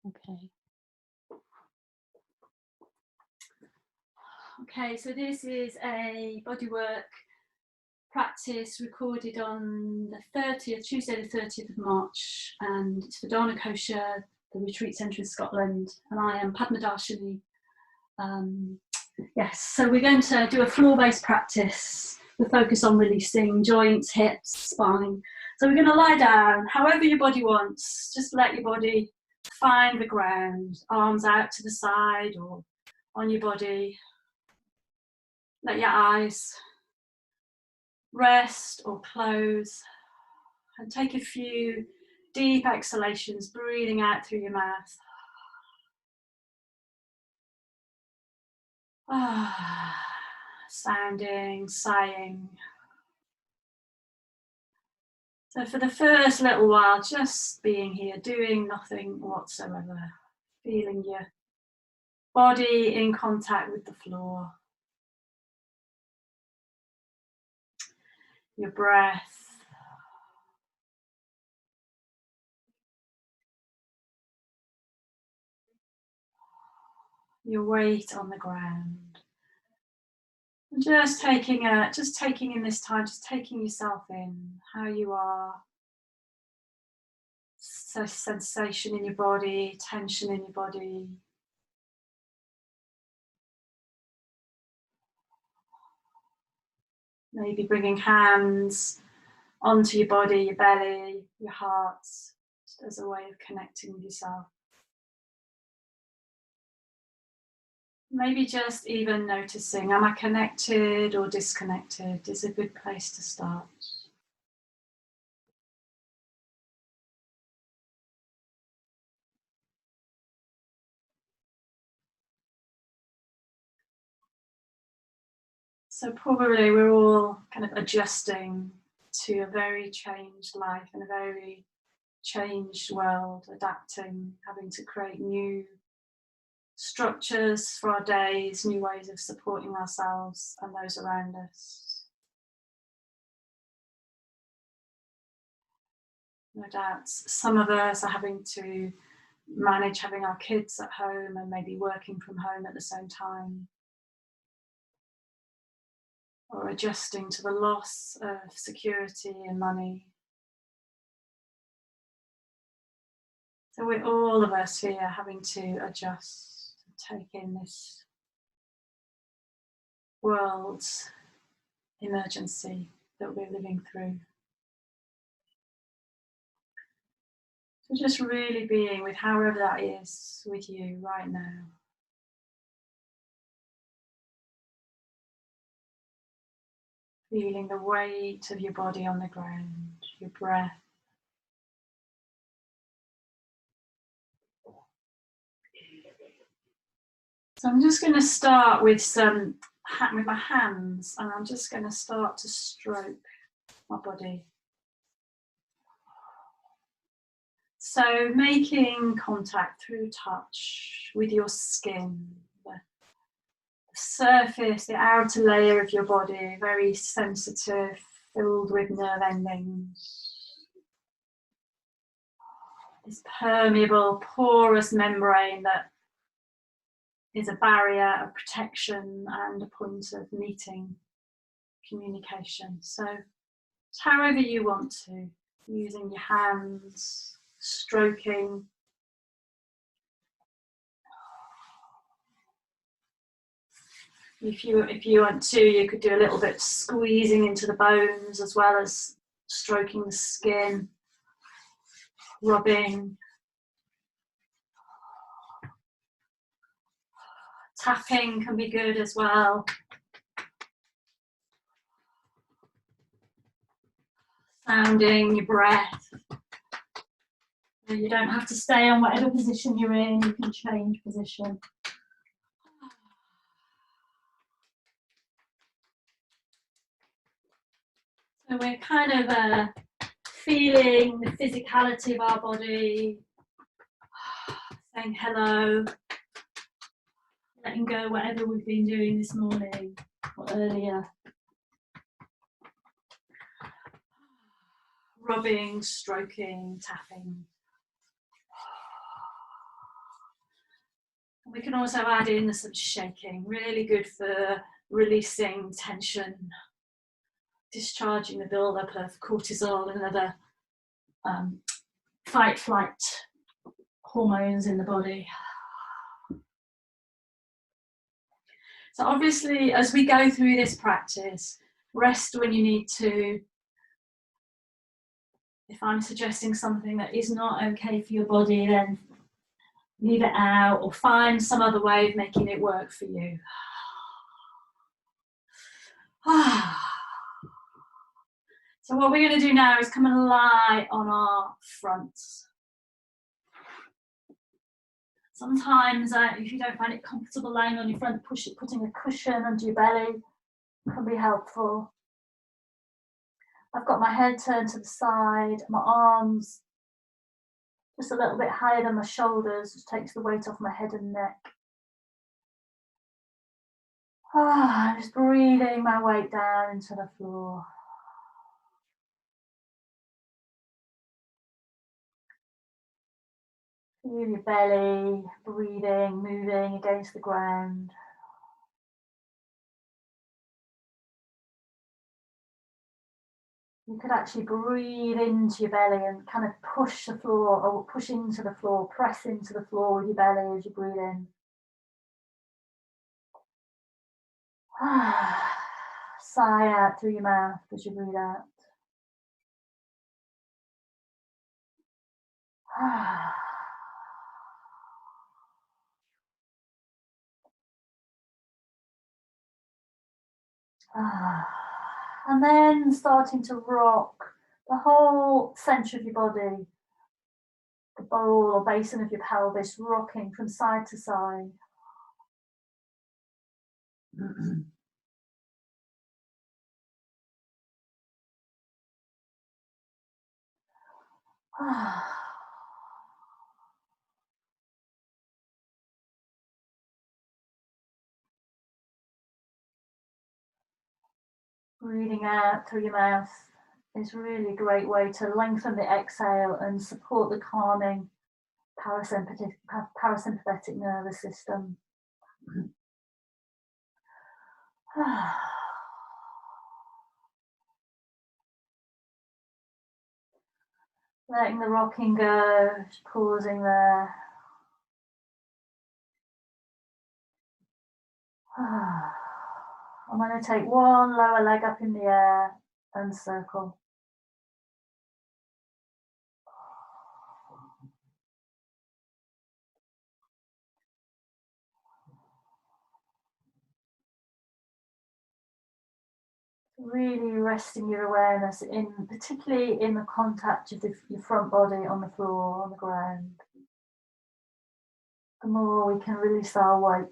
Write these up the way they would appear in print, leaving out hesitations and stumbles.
Okay. Okay, so this is a bodywork practice recorded on the 30th, Tuesday the 30th of March, and it's for Dharma Kosher, the retreat centre in Scotland, and I am Padmadarshini. Yes, so we're going to do a floor-based practice with focus on releasing joints, hips, spine. So we're going to lie down, however your body wants. Just let your body find the ground, arms out to the side or on your body. Let your eyes rest or close, and take a few deep exhalations, breathing out through your mouth. Sounding, sighing. So for the first little while, just being here, doing nothing whatsoever, feeling your body in contact with the floor, your breath, your weight on the ground. And just taking in this time, just taking yourself in, how you are. So sensation in your body, tension in your body. Maybe bringing hands onto your body, your belly, your heart, just as a way of connecting with yourself. Maybe just even noticing, am I connected or disconnected, is a good place to start. So probably we're all kind of adjusting to a very changed life and a very changed world, adapting, having to create new structures for our days, new ways of supporting ourselves and those around us. No doubt some of us are having to manage having our kids at home and maybe working from home at the same time, or adjusting to the loss of security and money. So we're all of us here having to adjust, take in this world's emergency that we're living through. So just really being with however that is with you right now. Feeling the weight of your body on the ground, your breath. So I'm just going to start with my hands, and I'm just going to start to stroke my body. So making contact through touch with your skin, the surface, the outer layer of your body, very sensitive, filled with nerve endings. This permeable, porous membrane that is a barrier of protection and a point of meeting, communication. So however you want to, using your hands, stroking. If you want to, you could do a little bit squeezing into the bones as well as stroking the skin, rubbing. Tapping can be good as well. Sounding your breath. You don't have to stay on whatever position you're in, you can change position. So we're kind of feeling the physicality of our body, saying hello, letting go whatever we've been doing this morning or earlier. Rubbing, stroking, tapping. We can also add in some shaking, really good for releasing tension, discharging the buildup of cortisol and other fight flight hormones in the body. So obviously, as we go through this practice, rest when you need to. If I'm suggesting something that is not okay for your body, then leave it out or find some other way of making it work for you. So what we're going to do now is come and lie on our fronts. Sometimes if you don't find it comfortable lying on your front, putting a cushion under your belly can be helpful. I've got my head turned to the side, my arms just a little bit higher than my shoulders, which takes the weight off my head and neck. Just breathing my weight down into the floor. Feel your belly breathing, moving against the ground. You could actually breathe into your belly and kind of push the floor or push into the floor, press into the floor with your belly as you breathe in. Sigh out through your mouth as you breathe out. And then starting to rock the whole centre of your body, the bowl or basin of your pelvis, rocking from side to side. Breathing out through your mouth is really a great way to lengthen the exhale and support the calming parasympathetic nervous system. Letting the rocking go, just pausing there. I'm going to take one lower leg up in the air and circle. Really resting your awareness in, particularly in the contact of your front body on the floor, on the ground. The more we can release our weight,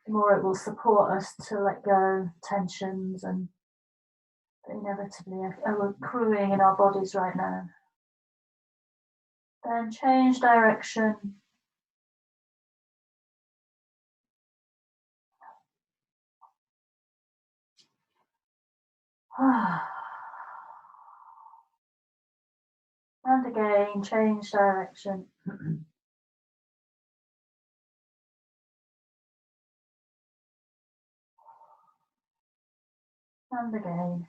the more it will support us to let go tensions and that inevitably are accruing in our bodies right now. Then change direction. And again, change direction. And again.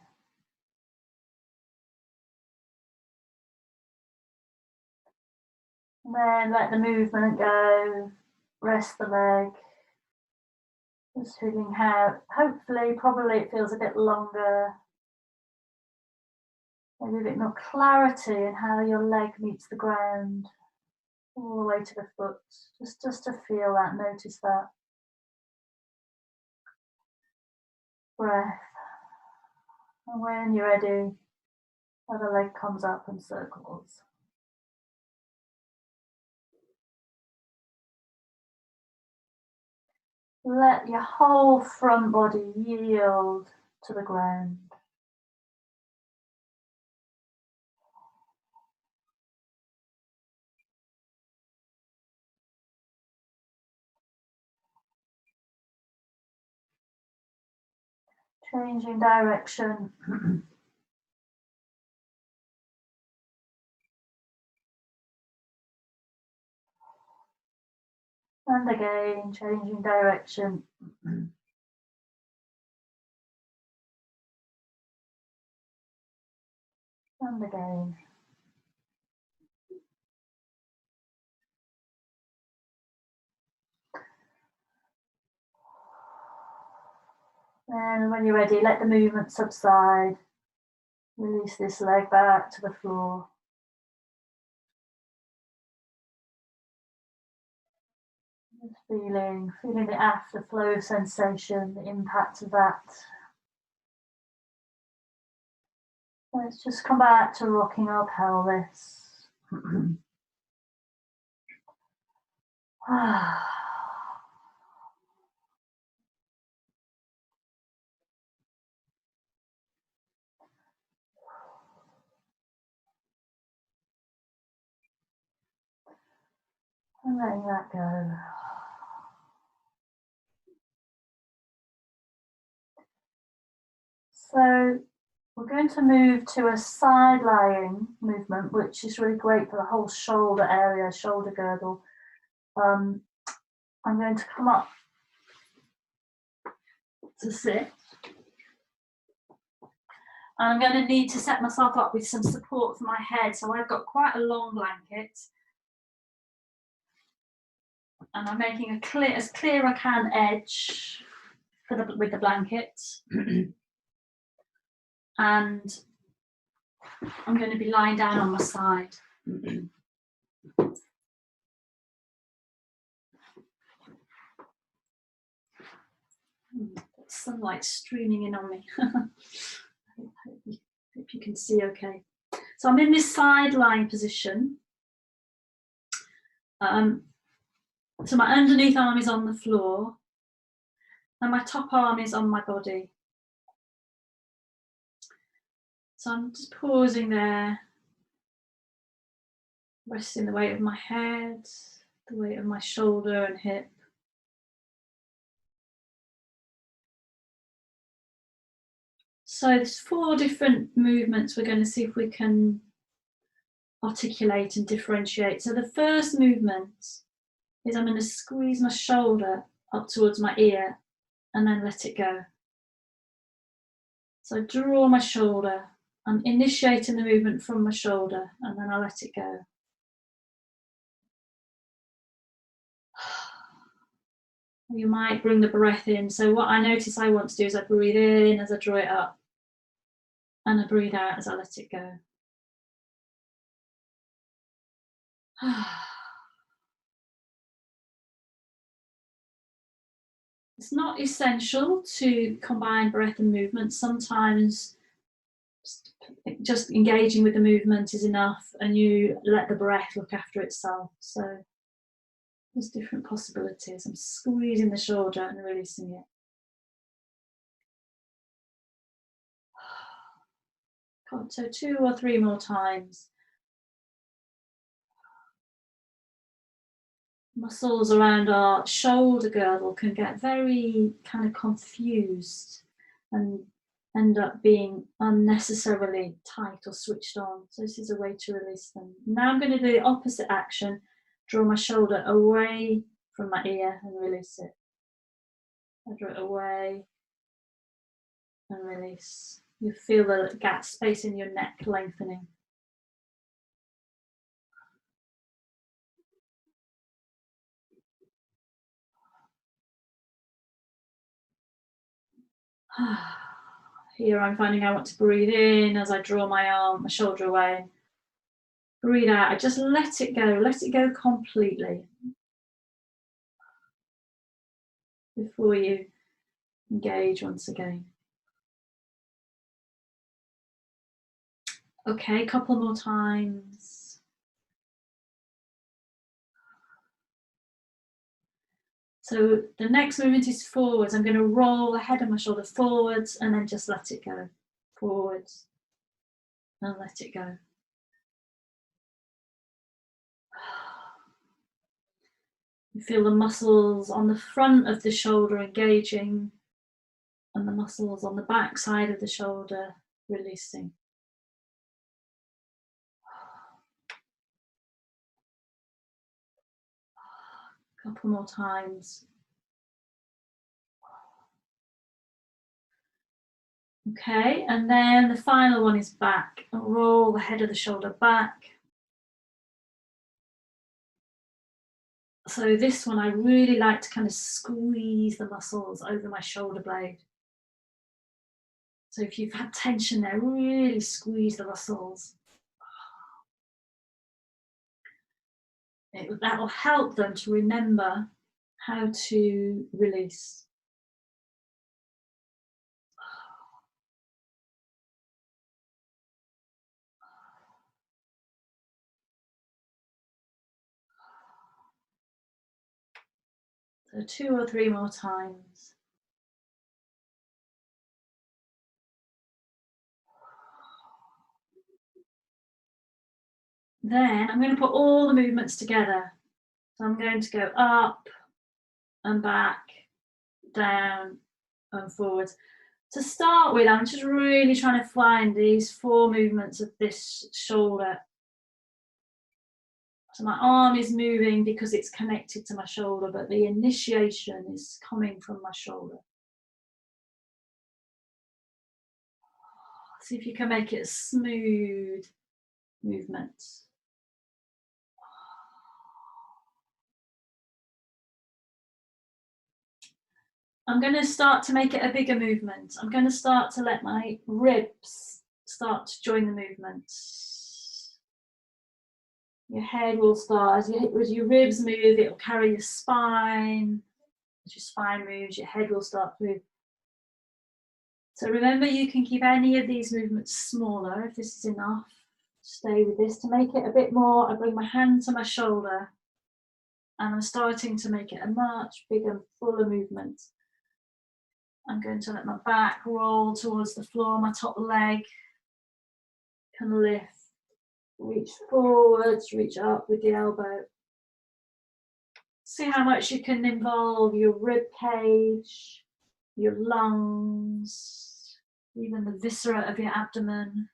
And then let the movement go, rest the leg. Just feeling how, hopefully, probably it feels a bit longer. Maybe a bit more clarity in how your leg meets the ground, all the way to the foot. Just to feel that, notice that. Breath. And when you're ready, other leg comes up and circles. Let your whole front body yield to the ground. Changing direction. And again, changing direction. And again. And when you're ready, let the movement subside. Release this leg back to the floor. Just feeling the afterflow sensation, the impact of that. Let's just come back to rocking our pelvis. And letting that go. So we're going to move to a side lying movement, which is really great for the whole shoulder area, shoulder girdle. I'm going to come up to sit. And I'm going to need to set myself up with some support for my head. So I've got quite a long blanket. And I'm making as clear I can edge with the blanket. And I'm going to be lying down on my side. Sunlight streaming in on me. Hope you can see okay. So I'm in this side lying position. So my underneath arm is on the floor and my top arm is on my body. So I'm just pausing there, resting the weight of my head, the weight of my shoulder and hip. So there's 4 different movements we're going to see if we can articulate and differentiate. So the first movement is I'm going to squeeze my shoulder up towards my ear and then let it go. So I draw my shoulder, I'm initiating the movement from my shoulder and then I let it go. You might bring the breath in. So what I notice I want to do is I breathe in as I draw it up and I breathe out as I let it go. It's not essential to combine breath and movement. Sometimes just engaging with the movement is enough and you let the breath look after itself. So there's different possibilities. I'm squeezing the shoulder and releasing it. So 2 or 3 more times. Muscles around our shoulder girdle can get very kind of confused and end up being unnecessarily tight or switched on. So this is a way to release them. Now I'm going to do the opposite action, draw my shoulder away from my ear and release it. I draw it away and release. You feel the gap space in your neck lengthening. Here I'm finding I want to breathe in as I draw my shoulder away. Breathe out, I just let it go completely before you engage once again. Okay, a couple more times. So the next movement is forwards. I'm going to roll the head of my shoulder forwards and then just let it go. Forwards and let it go. You feel the muscles on the front of the shoulder engaging and the muscles on the back side of the shoulder releasing. Couple more times. Okay, and then the final one is back. Roll the head of the shoulder back. So this one, I really like to kind of squeeze the muscles over my shoulder blade. So if you've had tension there, really squeeze the muscles. That will help them to remember how to release. So 2 or 3 more times. Then I'm going to put all the movements together. So I'm going to go up and back, down and forwards. To start with, I'm just really trying to find these 4 movements of this shoulder. So my arm is moving because it's connected to my shoulder, but the initiation is coming from my shoulder. See if you can make it a smooth movement. I'm going to start to make it a bigger movement. I'm going to start to let my ribs start to join the movement. Your head will start, as your ribs move, it will carry your spine. As your spine moves, your head will start to move. So remember, you can keep any of these movements smaller if this is enough. Stay with this. To make it a bit more, I bring my hand to my shoulder and I'm starting to make it a much bigger, fuller movement. I'm going to let my back roll towards the floor, my top leg can lift, reach forwards, reach up with the elbow. See how much you can involve your rib cage, your lungs, even the viscera of your abdomen.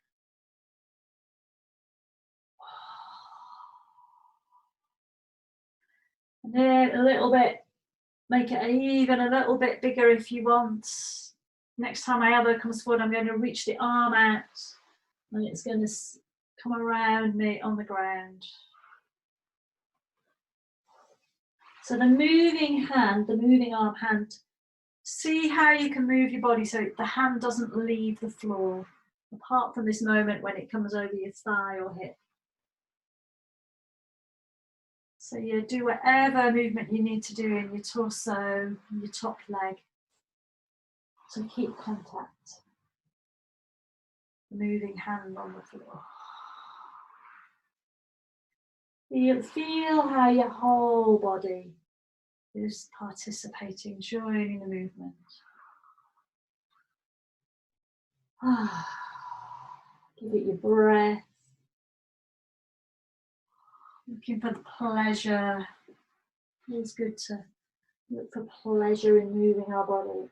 And then a little bit, make it even a little bit bigger if you want. Next time my elbow comes forward, I'm going to reach the arm out and it's going to come around me on the ground. So the moving hand, the moving arm hand, see how you can move your body so the hand doesn't leave the floor, apart from this moment when it comes over your thigh or hip. So you do whatever movement you need to do in your torso, your top leg. So keep contact. Moving hand on the floor. Feel how your whole body is participating, joining the movement. Give it your breath. Looking for the pleasure. It's good to look for pleasure in moving our body.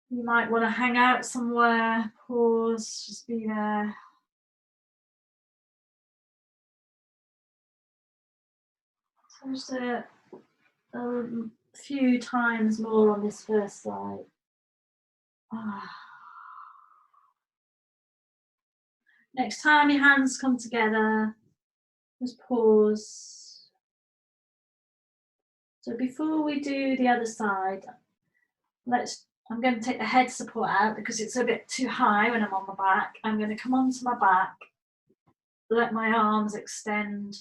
You might want to hang out somewhere, pause, just be there. So just a few times more on this first side. Next time your hands come together, just pause. So before we do the other side, I'm going to take the head support out because it's a bit too high when I'm on my back. I'm going to come onto my back, let my arms extend,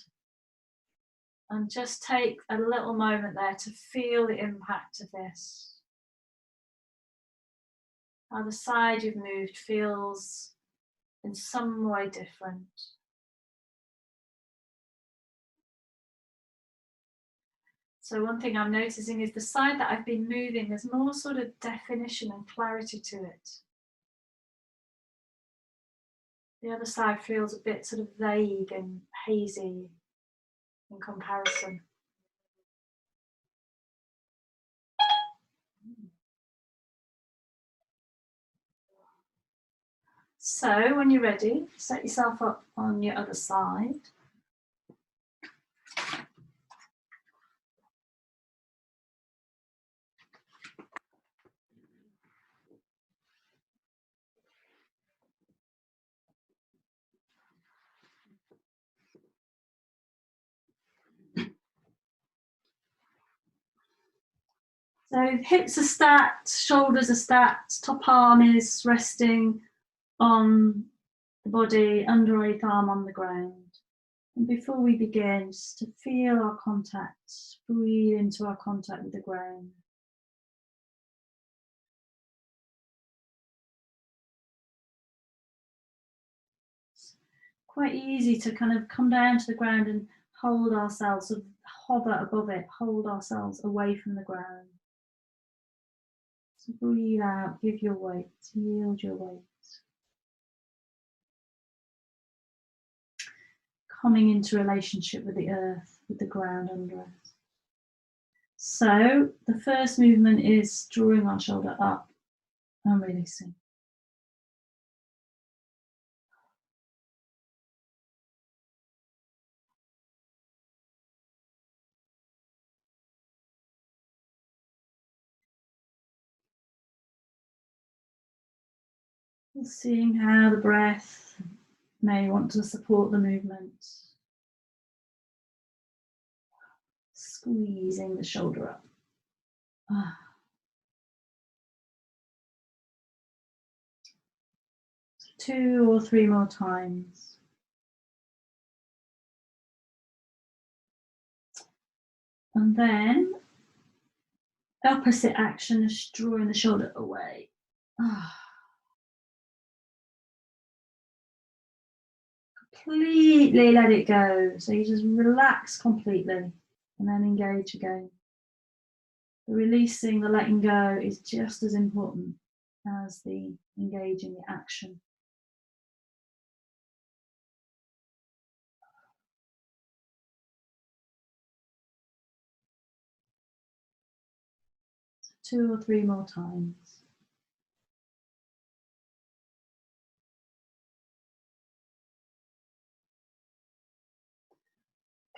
and just take a little moment there to feel the impact of this. How the side you've moved feels in some way different. So one thing I'm noticing is the side that I've been moving, there's more sort of definition and clarity to it. The other side feels a bit sort of vague and hazy in comparison. So when you're ready, set yourself up on your other side. So hips are stacked, shoulders are stacked, top arm is resting on the body, under right arm on the ground. And before we begin, just to feel our contact, breathe into our contact with the ground. It's quite easy to kind of come down to the ground and hold ourselves, sort of hover above it, hold ourselves away from the ground. So breathe out, give your weight, yield your weight. Coming into relationship with the earth, with the ground under us. So the first movement is drawing our shoulder up and releasing. Seeing how the breath may want to support the movement. Squeezing the shoulder up. 2 or 3 more times. And then opposite action is drawing the shoulder away. Completely let it go. So you just relax completely and then engage again. The releasing, the letting go is just as important as the engaging, the action. So 2 or 3 more times.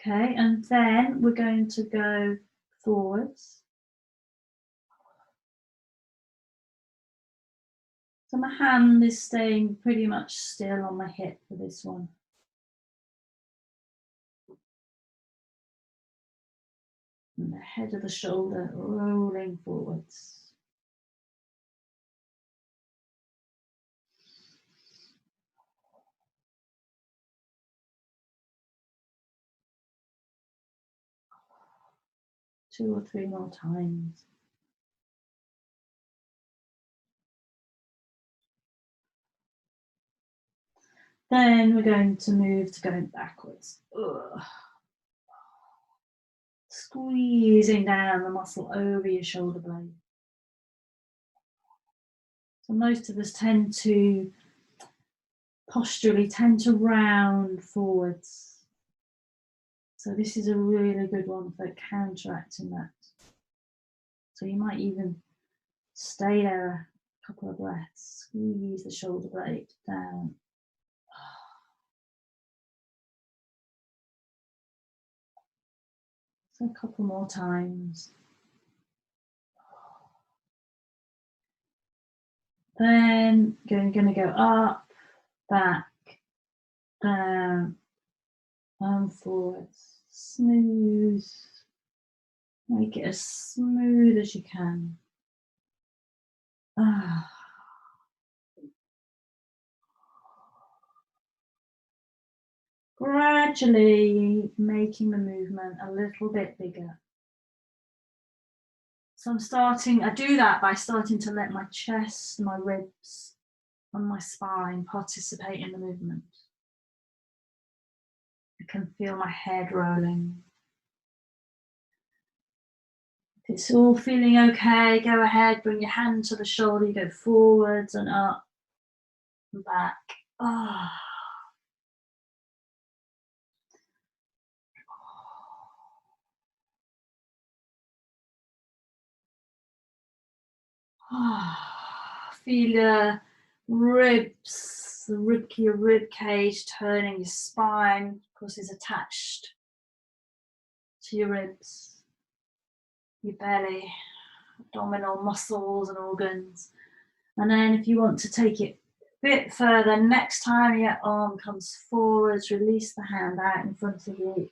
Okay, and then we're going to go forwards. So my hand is staying pretty much still on my hip for this one. And the head of the shoulder rolling forwards. Two or three more times. Then we're going to move to going backwards. Ugh. Squeezing down the muscle over your shoulder blade. So most of us tend to posturally tend to round forwards. So this is a really good one for counteracting that. So you might even stay there a couple of breaths, squeeze the shoulder blade down. So a couple more times. Then going to go up, back, down, and forwards. Smooth. Make it as smooth as you can. Gradually making the movement a little bit bigger. So I do that by starting to let my chest, my ribs, and my spine participate in the movement. I can feel my head rolling. If it's all feeling okay, go ahead, bring your hand to the shoulder, you go forwards and up and back. Feel your ribs, your rib cage turning, your spine, of course, is attached to your ribs, your belly, abdominal muscles and organs. And then if you want to take it a bit further, next time your arm comes forwards, release the hand out in front of you.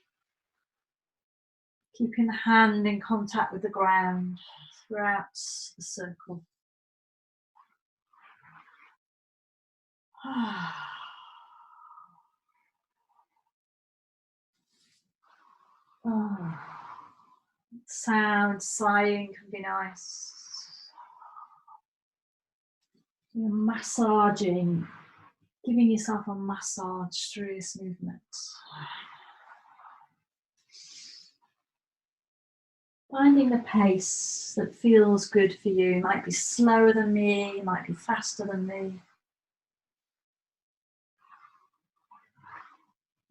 Keeping the hand in contact with the ground. throughout the circle. Sound sighing can be nice. You're massaging, giving yourself a massage through this movement. Finding the pace that feels good for you. It might be slower than me, it might be faster than me.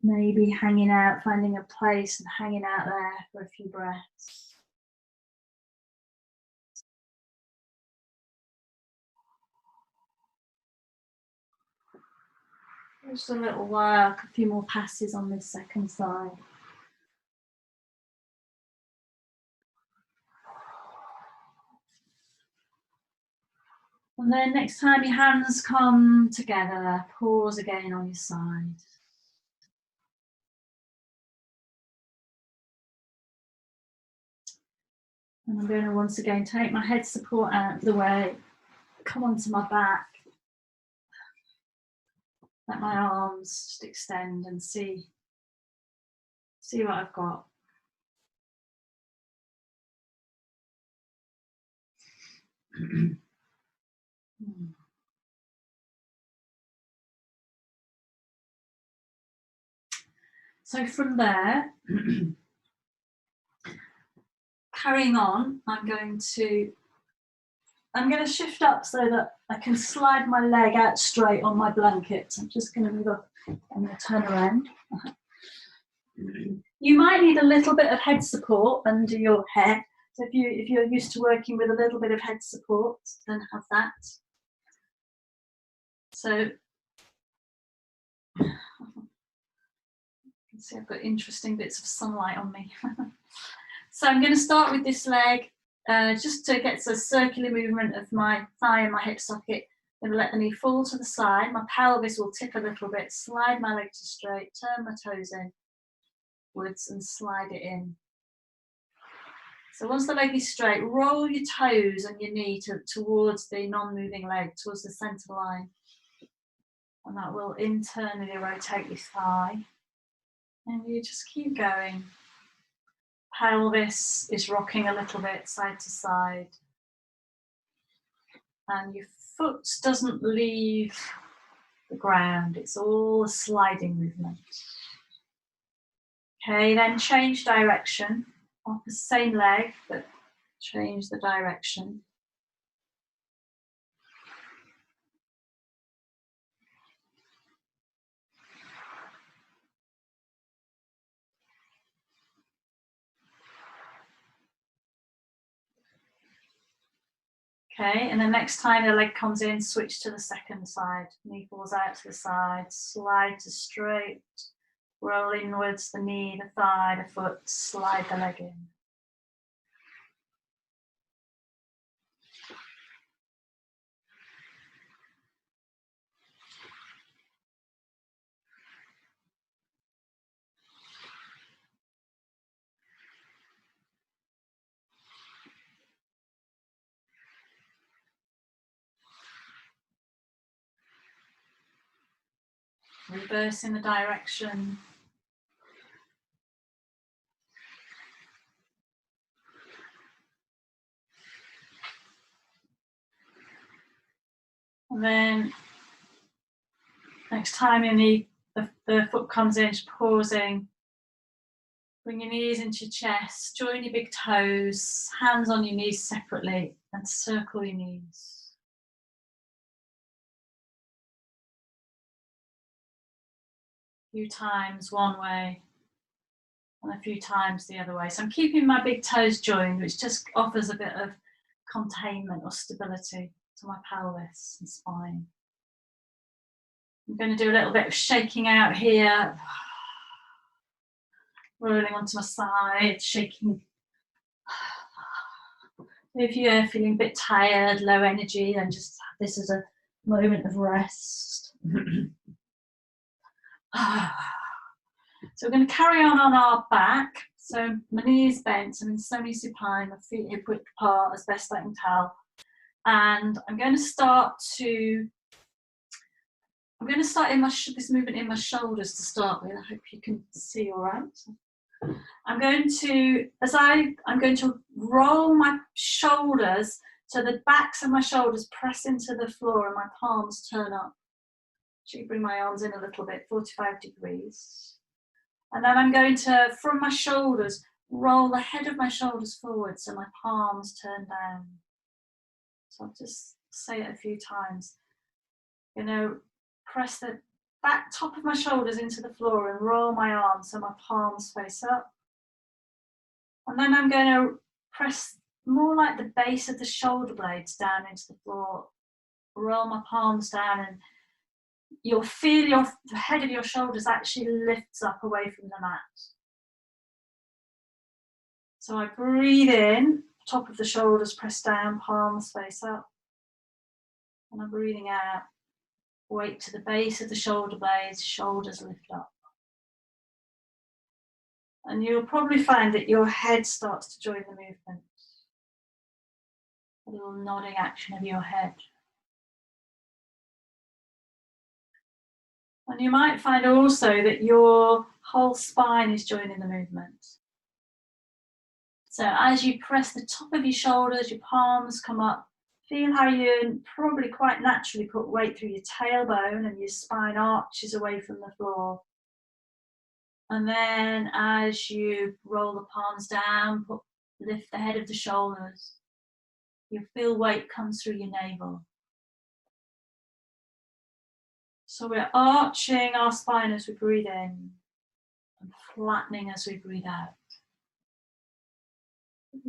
Maybe hanging out, finding a place and hanging out there for a few breaths. Just a little while, a few more passes on this second side. And then next time your hands come together, pause again on your side. And I'm going to once again take my head support out of the way, come onto my back, let my arms just extend and see what I've got. So from there, carrying on, I'm going to shift up so that I can slide my leg out straight on my blanket. I'm just going to move up. I'm going to turn around. You might need a little bit of head support under your head. So if you're used to working with a little bit of head support, then have that. So you can see I've got interesting bits of sunlight on me. So I'm going to start with this leg, just to get a circular movement of my thigh and my hip socket. I'm going to let the knee fall to the side. My pelvis will tip a little bit. Slide my leg to straight. Turn my toes inwards and slide it in. So once the leg is straight, roll your toes and your knee towards the non-moving leg, towards the centre line. And that will internally rotate your thigh. And you just keep going. Pelvis is rocking a little bit side to side. And your foot doesn't leave the ground, it's all a sliding movement. Okay, then change direction. Off the same leg, but change the direction. Okay, and then next time the leg comes in, switch to the second side. Knee falls out to the side, slide to straight, roll inwards, the knee, the thigh, the foot, slide the leg in. Reverse in the direction. And then next time the foot comes in, just pausing. Bring your knees into your chest, join your big toes, hands on your knees separately, and circle your knees. A few times one way, and a few times the other way. So I'm keeping my big toes joined, which just offers a bit of containment or stability to my pelvis and spine. I'm going to do a little bit of shaking out here. Rolling onto my side, shaking. If you're feeling a bit tired, low energy, then just have this as a moment of rest. So we're going to carry on our back. So my knees bent, I'm in semi-supine, my feet hip width apart as best I can tell. And I'm going to start in this movement in my shoulders to start with. I hope you can see all right. I'm going to roll my shoulders so the backs of my shoulders press into the floor and my palms turn up. Actually bring my arms in a little bit, 45 degrees. And then I'm going to, from my shoulders, roll the head of my shoulders forward so my palms turn down. So I'll just say it a few times. Press the back top of my shoulders into the floor and roll my arms so my palms face up. And then I'm going to press more like the base of the shoulder blades down into the floor. Roll my palms down, and you'll feel the head of your shoulders actually lifts up away from the mat. So I breathe in, top of the shoulders press down, palms face up. And I'm breathing out, weight to the base of the shoulder blades, shoulders lift up. And you'll probably find that your head starts to join the movement. A little nodding action of your head. And you might find also that your whole spine is joining the movement. So as you press the top of your shoulders, your palms come up, feel how you probably quite naturally put weight through your tailbone and your spine arches away from the floor. And then as you roll the palms down, lift the head of the shoulders, you feel weight comes through your navel. So we're arching our spine as we breathe in and flattening as we breathe out.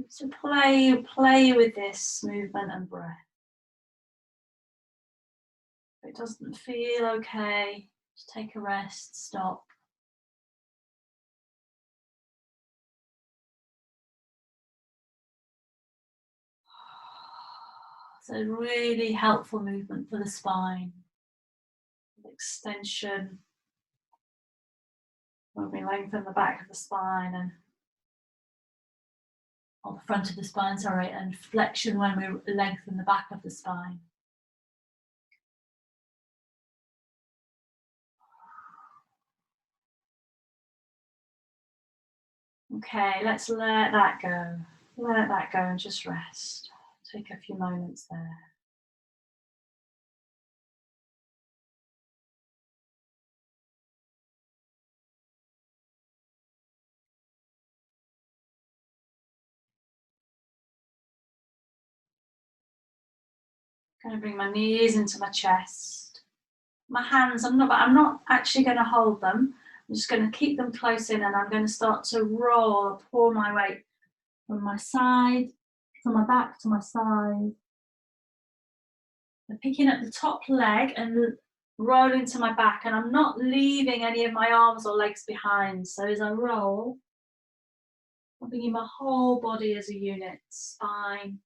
So play with this movement and breath. If it doesn't feel okay, just take a rest, stop. It's a really helpful movement for the spine. Extension, when we lengthen the back of the spine and on the front of the spine, sorry, and flexion when we lengthen the back of the spine. Okay, let's let that go. Let that go and just rest. Take a few moments there. I'm going to bring my knees into my chest. My hands, I'm not actually going to hold them. I'm just going to keep them close in, and I'm going to start to roll, pour my weight from my side to my back to my side. I'm picking up the top leg and rolling to my back, and I'm not leaving any of my arms or legs behind. So as I roll, I'm bringing my whole body as a unit, spine,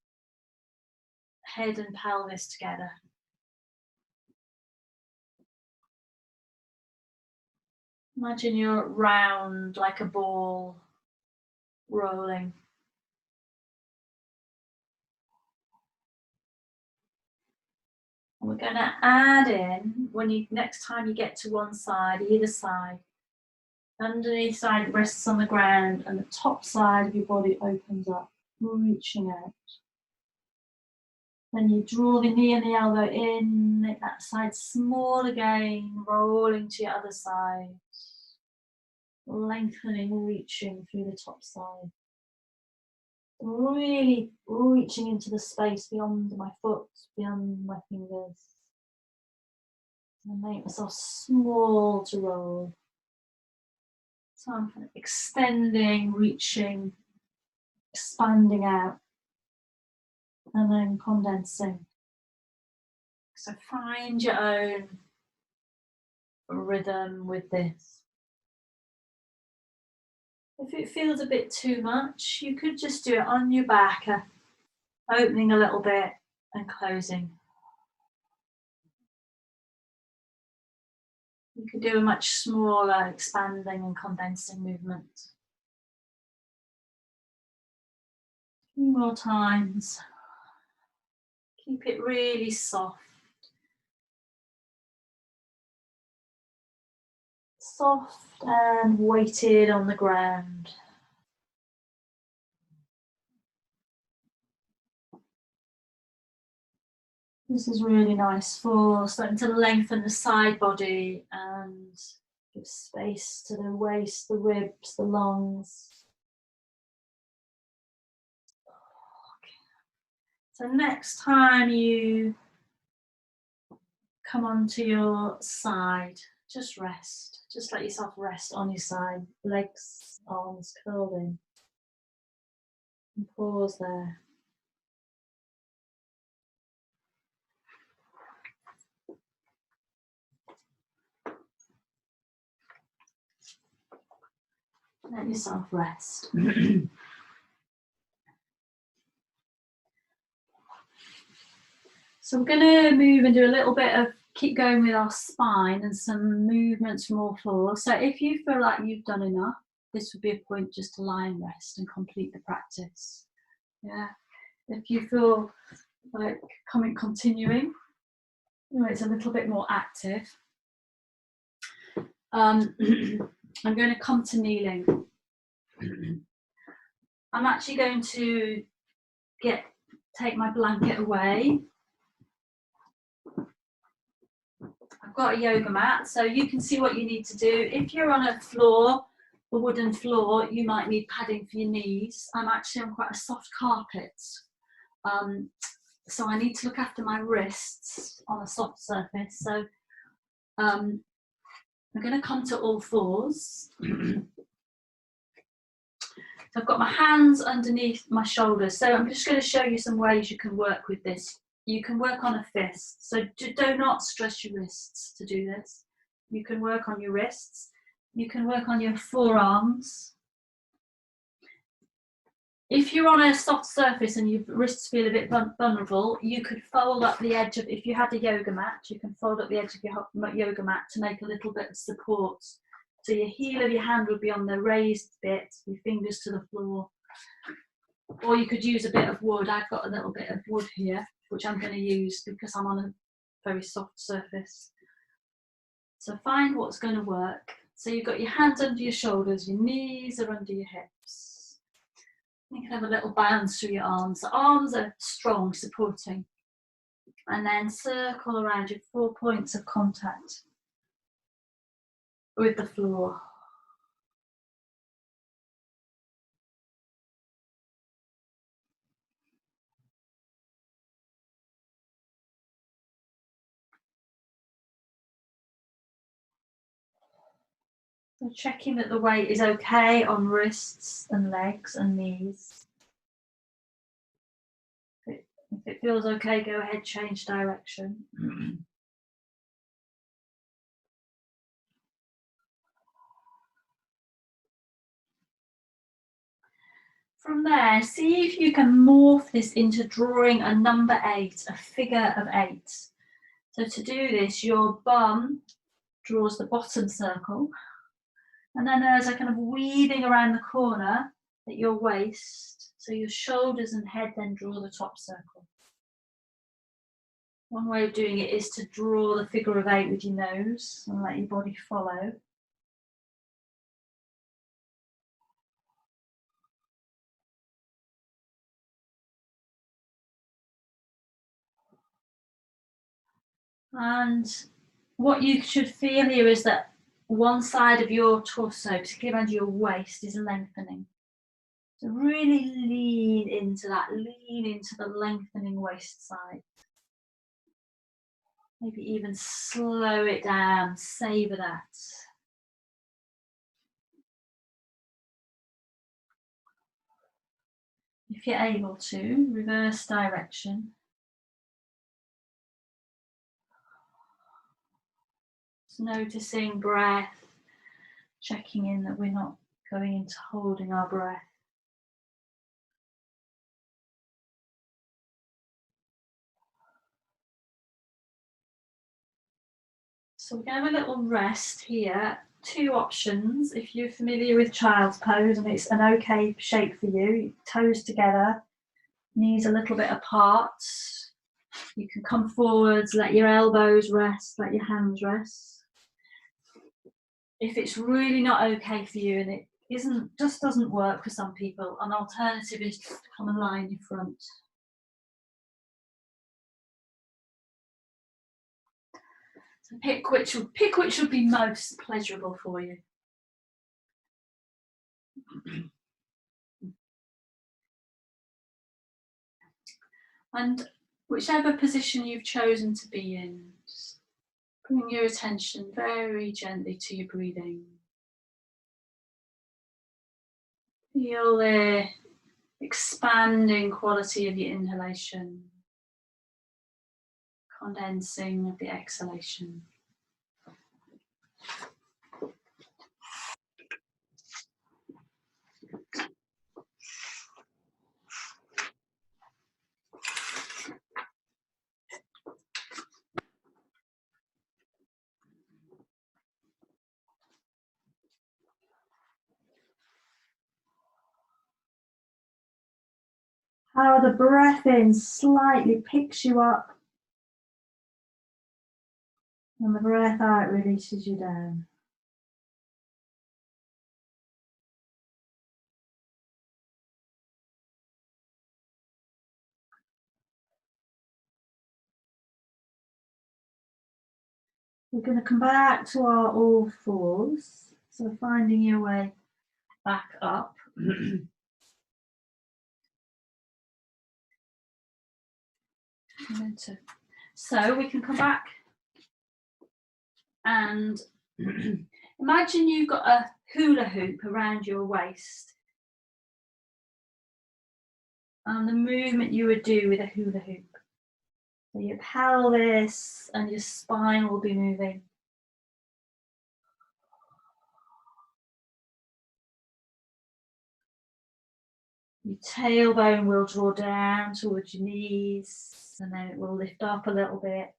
head and pelvis together. Imagine you're round like a ball, rolling. And we're going to add in, next time you get to one side, either side, underneath side rests on the ground and the top side of your body opens up, reaching out. Then you draw the knee and the elbow in, make that side small again, rolling to your other side. Lengthening, reaching through the top side. Really reaching into the space beyond my foot, beyond my fingers. And make myself small to roll. So I'm kind of extending, reaching, expanding out, and then condensing. So find your own rhythm with this. If it feels a bit too much, you could just do it on your back, opening a little bit and closing. You could do a much smaller expanding and condensing movement. More times. Keep it really soft. Soft and weighted on the ground. This is really nice for starting to lengthen the side body and give space to the waist, the ribs, the lungs. So next time you come onto your side, just rest. Just let yourself rest on your side. Legs, arms curled in. And pause there. Let yourself rest. So we're going to move and do a little bit of keep going with our spine and some movements from all fours. So if you feel like you've done enough, this would be a point just to lie and rest and complete the practice. Yeah. If you feel like continuing, it's a little bit more active. I'm going to come to kneeling. I'm actually going to take my blanket away. I've got a yoga mat, so you can see what you need to do. If you're on a wooden floor, you might need padding for your knees. I'm actually on quite a soft carpet, so I need to look after my wrists on a soft surface. So I'm going to come to all fours. So I've got my hands underneath my shoulders. So I'm just going to show you some ways you can work with this. You can work on a fist. So do not stress your wrists to do this. You can work on your wrists. You can work on your forearms. If you're on a soft surface and your wrists feel a bit vulnerable, you could fold up the edge of, if you had a yoga mat, you can fold up the edge of your yoga mat to make a little bit of support. So your heel of your hand would be on the raised bit, your fingers to the floor. Or you could use a bit of wood. I've got a little bit of wood here, which I'm going to use because I'm on a very soft surface. So find what's going to work. So you've got your hands under your shoulders, your knees are under your hips. You can have a little bounce through your arms. The arms are strong, supporting. And then circle around your 4 points of contact with the floor. So checking that the weight is okay on wrists and legs and knees. If it feels okay, go ahead, change direction. From there, see if you can morph this into drawing a number 8, a figure of 8. So to do this, your bum draws the bottom circle, and then there's a kind of weaving around the corner at your waist, so your shoulders and head then draw the top circle. One way of doing it is to draw the figure of 8 with your nose and let your body follow. And what you should feel here is that one side of your torso, particularly around your waist, is lengthening. So really lean into that, lean into the lengthening waist side. Maybe even slow it down, savour that. If you're able to, reverse direction. Just noticing breath, checking in that we're not going into holding our breath. So we're going to have a little rest here. 2 options. If you're familiar with child's pose and it's an okay shape for you, toes together, Knees a little bit apart. You can come forwards, let your elbows rest, let your hands rest. If it's really not okay for you and it just doesn't work for some people, an alternative is to come and lie in your front. So pick which would be most pleasurable for you. And whichever position you've chosen to be in, just bring your attention very gently to your breathing. Feel the expanding quality of your inhalation, condensing of the exhalation. How the breath in slightly picks you up and the breath out releases you down. We're going to come back to our all fours, so finding your way back up. So we can come back and imagine you've got a hula hoop around your waist and the movement you would do with a hula hoop. So your pelvis and your spine will be moving. Your tailbone will draw down towards your knees and then it will lift up a little bit.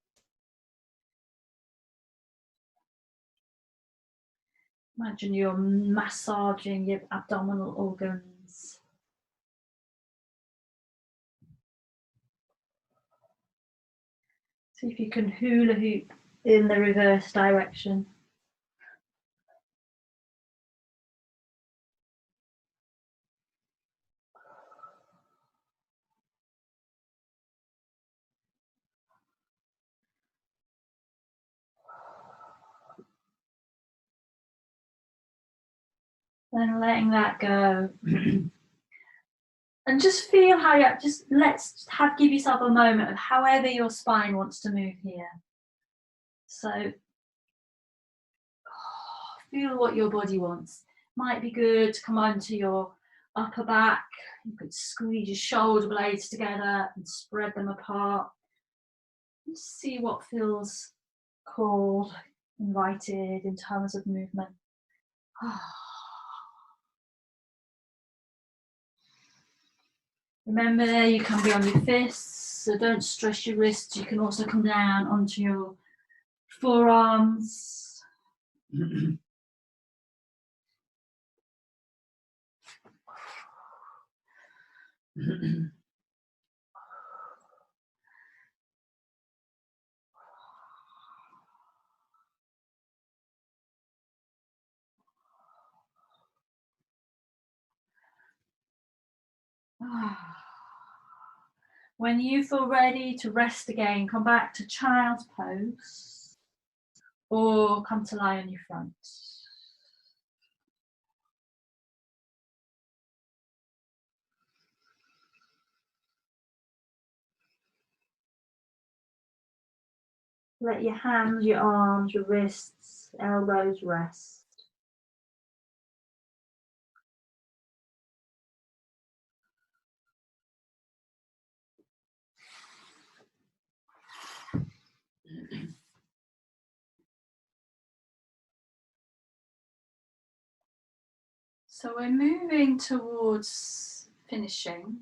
Imagine you're massaging your abdominal organs. See if you can hula hoop in the reverse direction. Then letting that go. And just feel how you give yourself a moment of however your spine wants to move here. So feel what your body wants. Might be good to come onto your upper back. You could squeeze your shoulder blades together and spread them apart. Just see what feels called, invited in terms of movement. Remember, you can be on your fists, so don't stress your wrists. You can also come down onto your forearms. When you feel ready to rest again, come back to child's pose or come to lie on your front. Let your hands, your arms, your wrists, elbows rest. So we're moving towards finishing.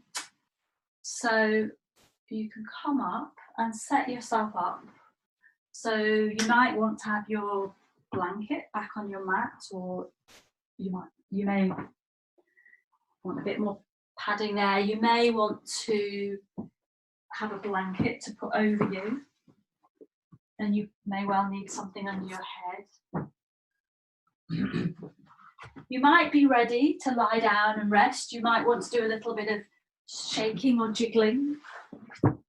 So you can come up and set yourself up. So you might want to have your blanket back on your mat, or you may want a bit more padding there. You may want to have a blanket to put over you, and you may well need something under your head. You might be ready to lie down and rest. You might want to do a little bit of shaking or jiggling.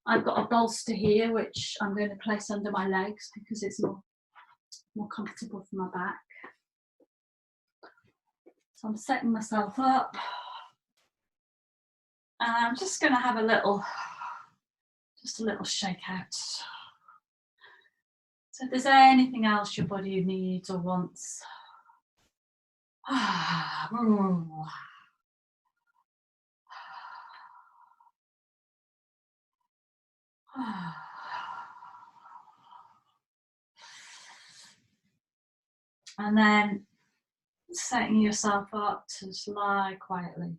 I've got a bolster here which I'm going to place under my legs because it's more comfortable for my back. So I'm setting myself up, and I'm just going to have a little shake out. So if there's anything else your body needs or wants, and then setting yourself up to just lie quietly.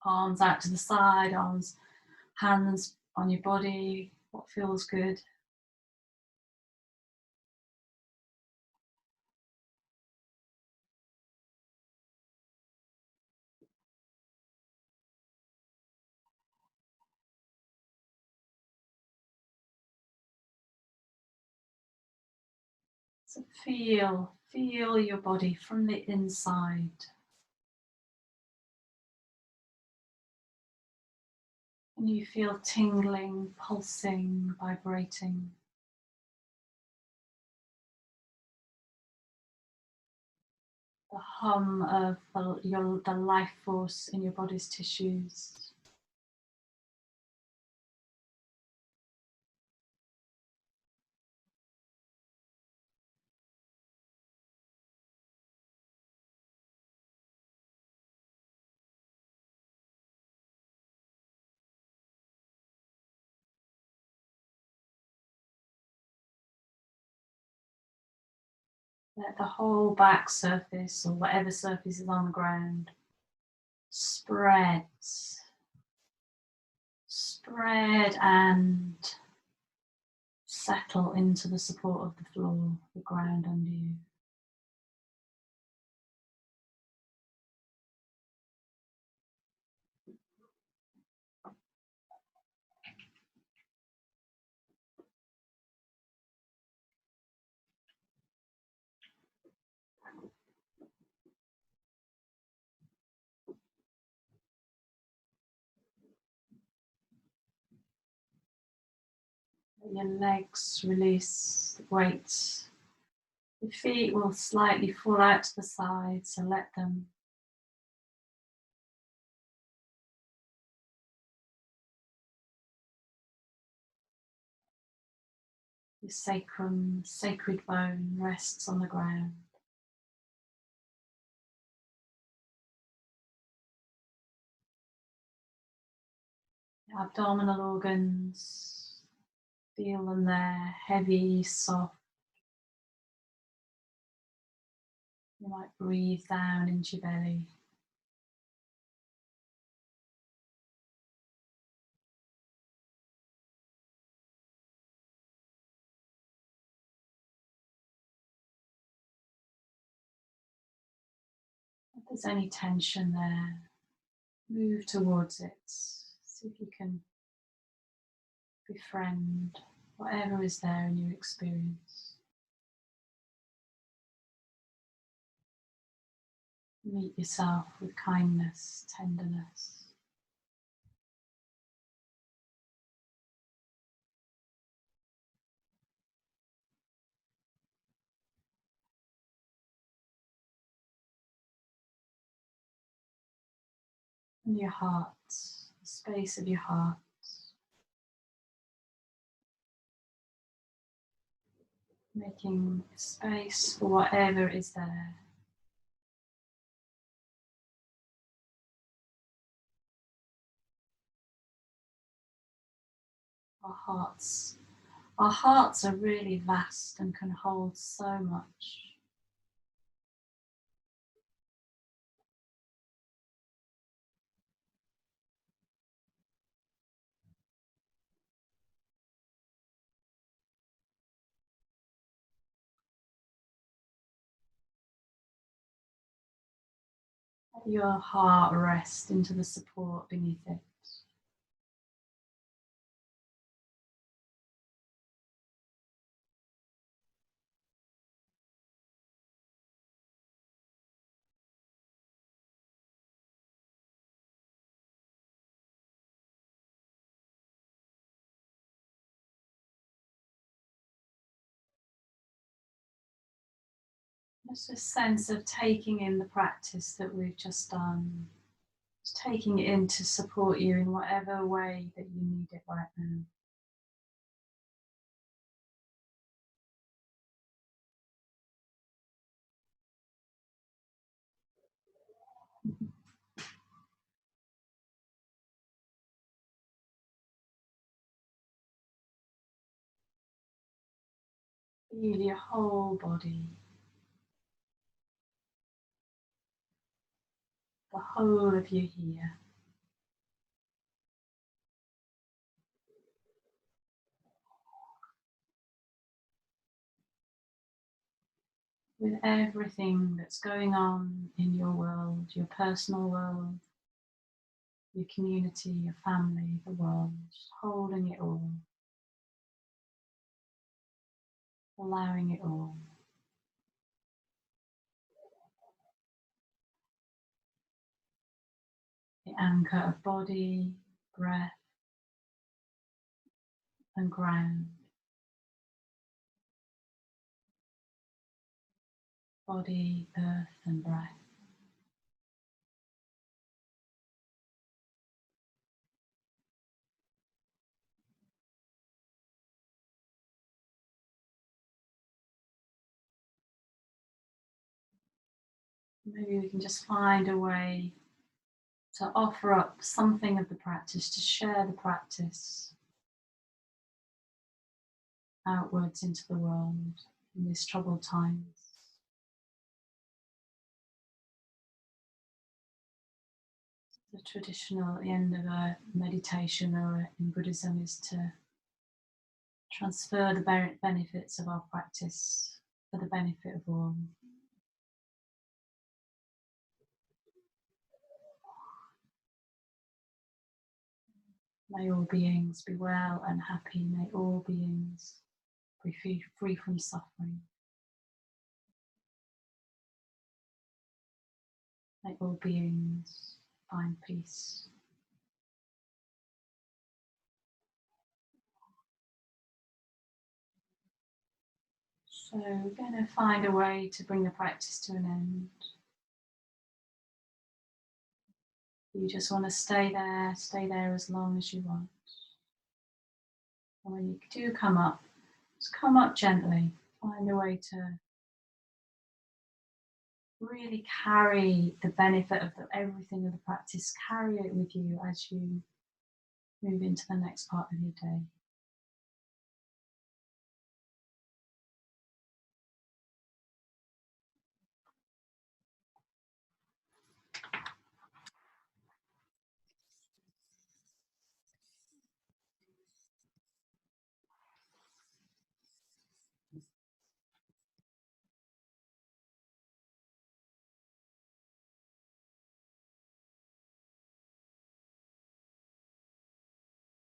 Arms out to the side, hands on your body, what feels good. So feel your body from the inside. And you feel tingling, pulsing, vibrating. The hum of the life force in your body's tissues. Let the whole back surface, or whatever surface is on the ground, spread and settle into the support of the floor, the ground under you. Your legs release the weight. Your feet will slightly fall out to the side, so let them. Your sacrum, sacred bone, rests on the ground. Your abdominal organs, feel them there, heavy, soft. You might breathe down into your belly. If there's any tension there, move towards it. See if you can befriend whatever is there in your experience. Meet yourself with kindness, tenderness. And your heart, the space of your heart. Making space for whatever is there. Our hearts are really vast and can hold so much. Your heart rest into the support beneath it. Just a sense of taking in the practice that we've just done. Just taking it in to support you in whatever way that you need it right now. Feel your whole body, the whole of you here. With everything that's going on in your world, your personal world, your community, your family, the world, just holding it all, allowing it all. The anchor of body, breath, and ground. Body, earth, and breath. Maybe we can just find a way to offer up something of the practice, to share the practice outwards into the world in these troubled times. The traditional end of a meditation or in Buddhism is to transfer the benefits of our practice for the benefit of all. May all beings be well and happy. May all beings be free from suffering. May all beings find peace. So we're going to find a way to bring the practice to an end. You just want to stay there as long as you want. And when you do come up, just come up gently. Find a way to really carry the benefit of everything of the practice. Carry it with you as you move into the next part of your day.